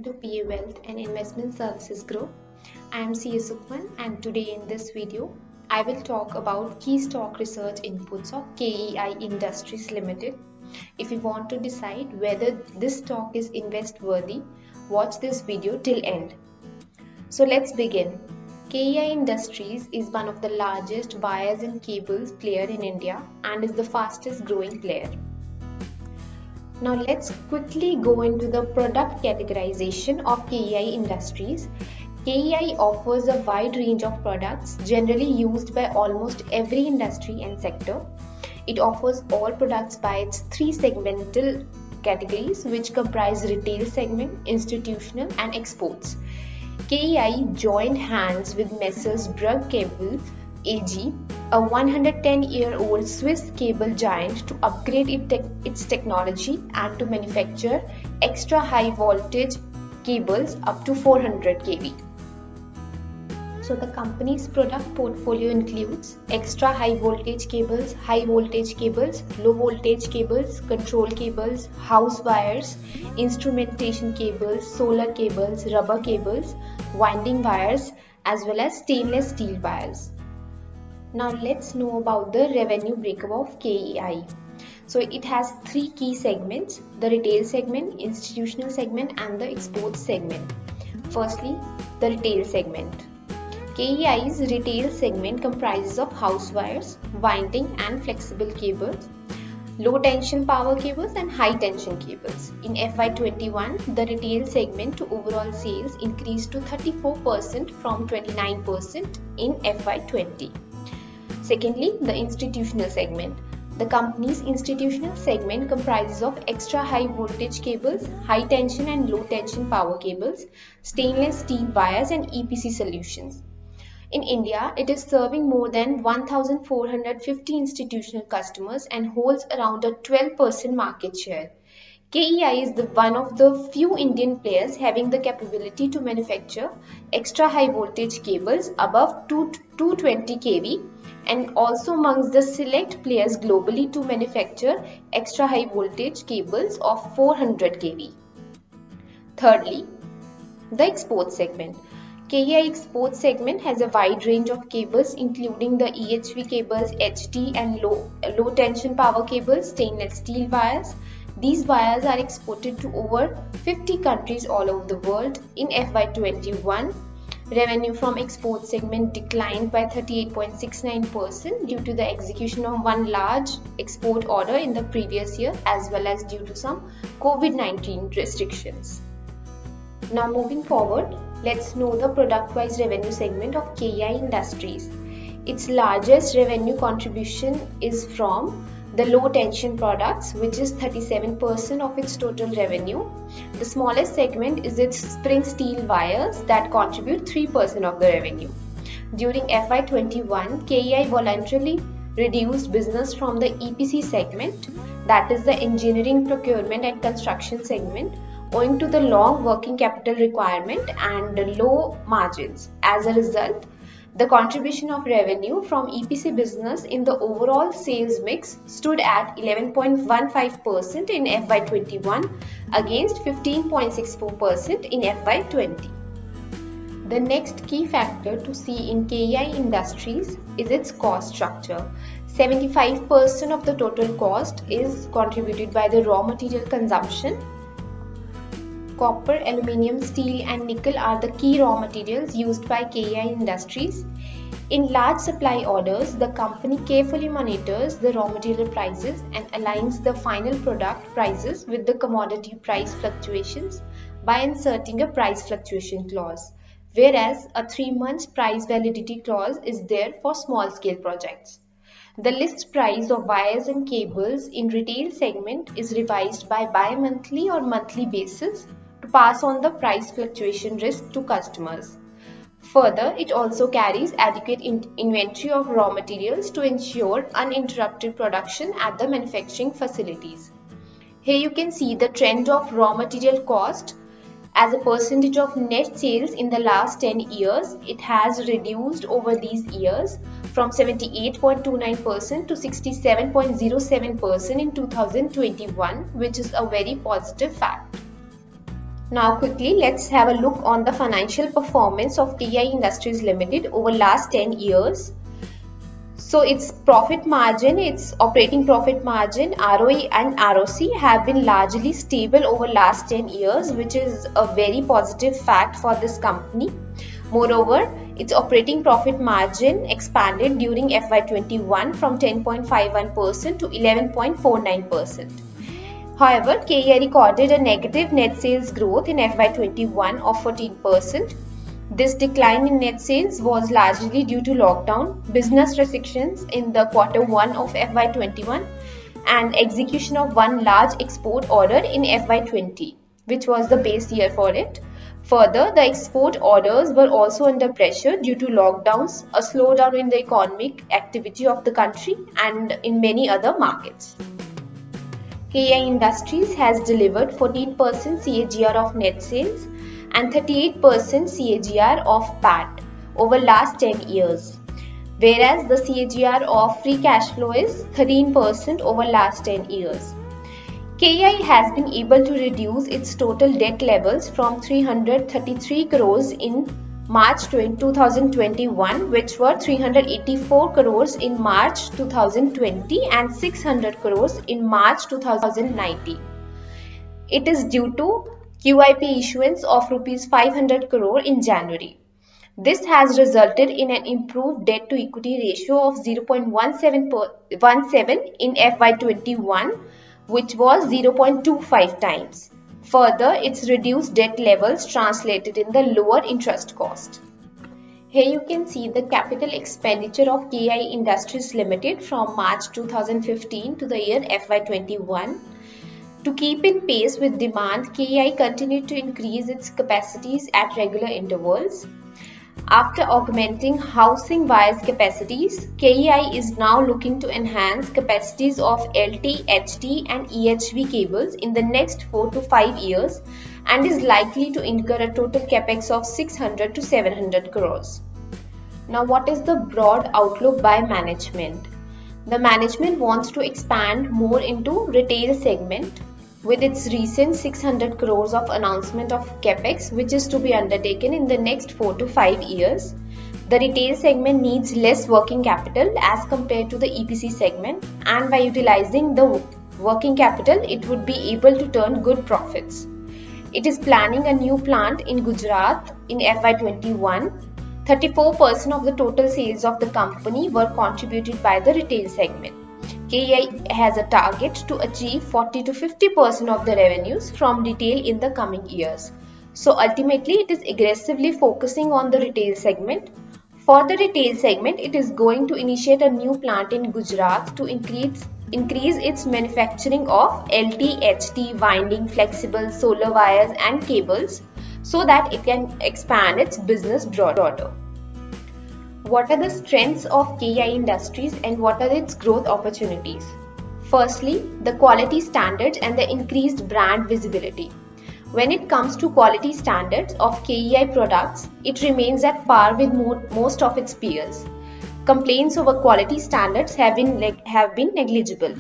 welcome to PA Wealth and Investment Services Group. I am CA Sukhman and today in this video, I will talk about key stock research inputs of KEI Industries Limited. If you want to decide whether this stock is invest worthy, watch this video till end. So let's begin. KEI Industries is one of the largest wires and cables player in India and is the fastest growing player. Now let's quickly go into the product categorization of KEI Industries. KEI offers a wide range of products generally used by almost every industry and sector. It offers all products by its three segmental categories which comprise retail segment, institutional and exports. KEI joined hands with Messrs. Brugg Cable AG, a 110-year-old Swiss cable giant, to upgrade its technology and to manufacture extra high voltage cables up to 400 kV. So the company's product portfolio includes extra high voltage cables, low voltage cables, control cables, house wires, instrumentation cables, solar cables, rubber cables, winding wires, as well as stainless steel wires. Now let's know about the revenue breakup of KEI. So it has three key segments: the retail segment, institutional segment and the export segment. Firstly, the retail segment. KEI's retail segment comprises of house wires, winding and flexible cables, low tension power cables and high tension cables. In FY21, the retail segment to overall sales increased to 34% from 29% in FY20. Secondly, the institutional segment. The company's institutional segment comprises of extra high voltage cables, high tension and low tension power cables, stainless steel wires and EPC solutions. In India, it is serving more than 1,450 institutional customers and holds around a 12% market share. KEI is one of the few Indian players having the capability to manufacture extra high voltage cables above 220 kV and also amongst the select players globally to manufacture extra high voltage cables of 400 kV. Thirdly, the export segment. KEI export segment has a wide range of cables including the EHV cables, HT and low tension power cables, stainless steel wires. These wires are exported to over 50 countries all over the world. In FY21, revenue from export segment declined by 38.69% due to the execution of one large export order in the previous year as well as due to some COVID-19 restrictions. Now moving forward, let's know the product-wise revenue segment of KEI Industries. Its largest revenue contribution is from the low tension products, which is 37% of its total revenue. The smallest segment is its spring steel wires that contribute 3% of the revenue. During FY21, KEI voluntarily reduced business from the EPC segment, that is the engineering, procurement and construction segment, owing to the long working capital requirement and low margins. As a result, the contribution of revenue from EPC business in the overall sales mix stood at 11.15% in FY21 against 15.64% in FY20. The next key factor to see in KEI Industries is its cost structure. 75% of the total cost is contributed by the raw material consumption. Copper, aluminium, steel and nickel are the key raw materials used by KEI Industries. In large supply orders, the company carefully monitors the raw material prices and aligns the final product prices with the commodity price fluctuations by inserting a price fluctuation clause, whereas a 3-month price validity clause is there for small scale projects. The list price of wires and cables in retail segment is revised by bi-monthly or monthly basis to pass on the price fluctuation risk to customers. Further, it also carries adequate inventory of raw materials to ensure uninterrupted production at the manufacturing facilities. Here you can see the trend of raw material cost as a percentage of net sales in the last 10 years. It has reduced over these years from 78.29% to 67.07% in 2021, which is a very positive fact. Now quickly let's have a look on the financial performance of KEI Industries Limited over last 10 years. So its profit margin, its operating profit margin, ROE and ROC have been largely stable over last 10 years, which is a very positive fact for this company. Moreover, its operating profit margin expanded during FY21 from 10.51% to 11.49%. However, KEI recorded a negative net sales growth in FY21 of 14%. This decline in net sales was largely due to lockdown, business restrictions in the Q1 of FY21 and execution of one large export order in FY20, which was the base year for it. Further, the export orders were also under pressure due to lockdowns, a slowdown in the economic activity of the country and in many other markets. KEI Industries has delivered 14% CAGR of net sales and 38% CAGR of PAT over last 10 years, whereas the CAGR of free cash flow is 13% over last 10 years. KEI has been able to reduce its total debt levels from 333 crores in March 2021, which were 384 crores in March 2020 and 600 crores in March 2019. It is due to QIP issuance of Rs 500 crore in January. This has resulted in an improved debt to equity ratio of 0.17 in FY21, which was 0.25 times. Further, its reduced debt levels translated in the lower interest cost. Here you can see the capital expenditure of KEI Industries Limited from March 2015 to the year FY21. To keep in pace with demand, KEI continued to increase its capacities at regular intervals. After augmenting housing wires capacities, KEI is now looking to enhance capacities of LT, HT and EHV cables in the next 4 to 5 years and is likely to incur a total capex of 600 to 700 crores. Now, what is the broad outlook by management? The management wants to expand more into retail segment with its recent 600 crores of announcement of capex, which is to be undertaken in the next 4 to 5 years. The retail segment needs less working capital as compared to the EPC segment, and by utilizing the working capital, it would be able to turn good profits. It is planning a new plant in Gujarat in FY21. 34% of the total sales of the company were contributed by the retail segment. KEI has a target to achieve 40 to 50% of the revenues from retail in the coming years. So ultimately, it is aggressively focusing on the retail segment. For the retail segment, it is going to initiate a new plant in Gujarat to increase its manufacturing of LT, HT, winding, flexible, solar wires and cables so that it can expand its business broader. What are the strengths of KEI Industries and what are its growth opportunities? Firstly, the quality standards and the increased brand visibility. When it comes to quality standards of KEI products, it remains at par with most of its peers. Complaints over quality standards have been negligible.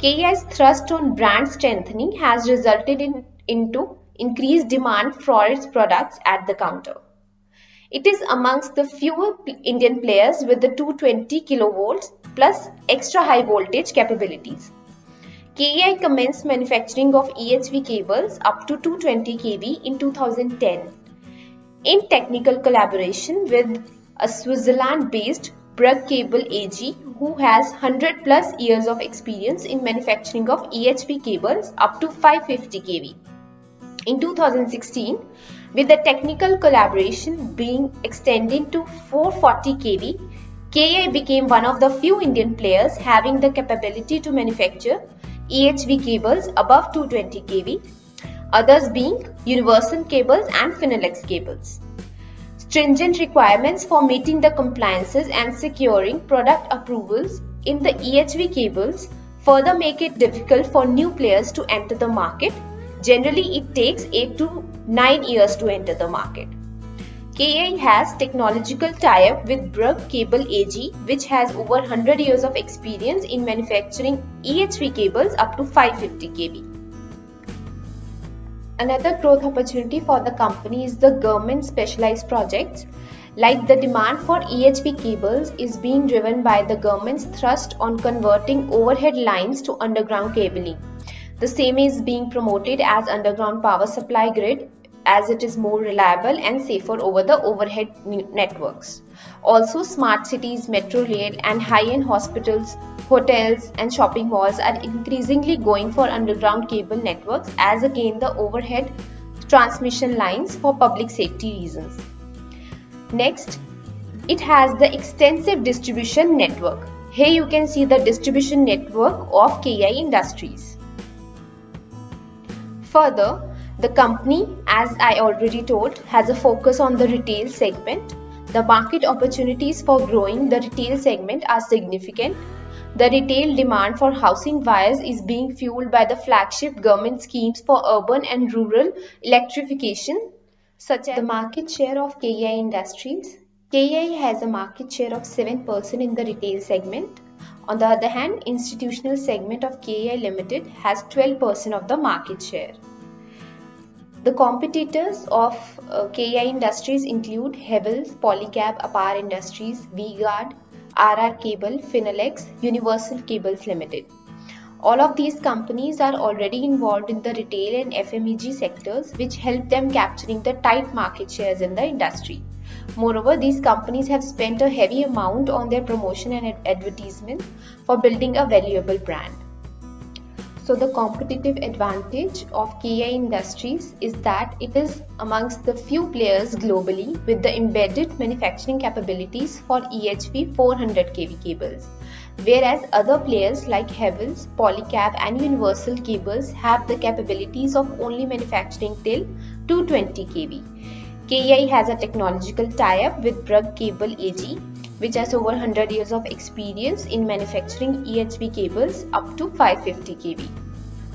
KEI's thrust on brand strengthening has resulted into increased demand for its products at the counter. It is amongst the fewer Indian players with the 220 kilovolts plus extra high voltage capabilities. KEI commenced manufacturing of EHV cables up to 220 kV in 2010 in technical collaboration with a Switzerland-based Brugg Cable AG, who has 100 plus years of experience in manufacturing of EHV cables up to 550 kV. In 2016, with the technical collaboration being extended to 440 kV, KEI became one of the few Indian players having the capability to manufacture EHV cables above 220 kV, others being Universal Cables and Finolex cables. Stringent requirements for meeting the compliances and securing product approvals in the EHV cables further make it difficult for new players to enter the market. Generally, it takes 8 to 9 years to enter the market. KEI has technological tie-up with Brugg Cable AG, which has over 100 years of experience in manufacturing EHV cables up to 550 kV. Another growth opportunity for the company is the government specialized projects. Like the demand for EHV cables is being driven by the government's thrust on converting overhead lines to underground cabling. The same is being promoted as underground power supply grid as it is more reliable and safer over the overhead networks. Also, smart cities, metro rail, and high-end hospitals, hotels, and shopping malls are increasingly going for underground cable networks as against the overhead transmission lines for public safety reasons. Next, it has the extensive distribution network. Here you can see the distribution network of KEI Industries. Further, the company, as I already told, has a focus on the retail segment. The market opportunities for growing the retail segment are significant. The retail demand for housing wires is being fueled by the flagship government schemes for urban and rural electrification, such as the market share of KEI Industries. KEI has a market share of 7% in the retail segment. On the other hand, institutional segment of KEI Limited has 12% of the market share. The competitors of KEI Industries include Havells, Polycab, Apar Industries, V-Guard, RR Cable, Finolex, Universal Cables Limited. All of these companies are already involved in the retail and FMEG sectors, which help them capturing the tight market shares in the industry. Moreover, these companies have spent a heavy amount on their promotion and advertisement for building a valuable brand. So the competitive advantage of KEI Industries is that it is amongst the few players globally with the embedded manufacturing capabilities for EHV 400 kV cables, whereas other players like Havells, Polycab and Universal Cables have the capabilities of only manufacturing till 220 kV. KEI has a technological tie-up with Brugg Cable AG, which has over 100 years of experience in manufacturing EHV cables up to 550 kV.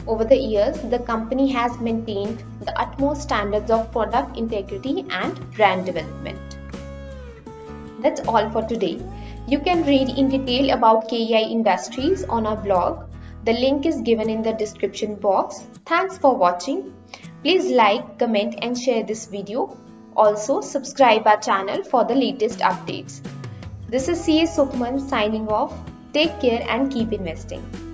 Over the years, the company has maintained the utmost standards of product integrity and brand development. That's all for today. You can read in detail about KEI Industries on our blog. The link is given in the description box. Thanks for watching. Please like, comment and share this video. Also, subscribe our channel for the latest updates. This is CA Sukhman signing off. Take care and keep investing.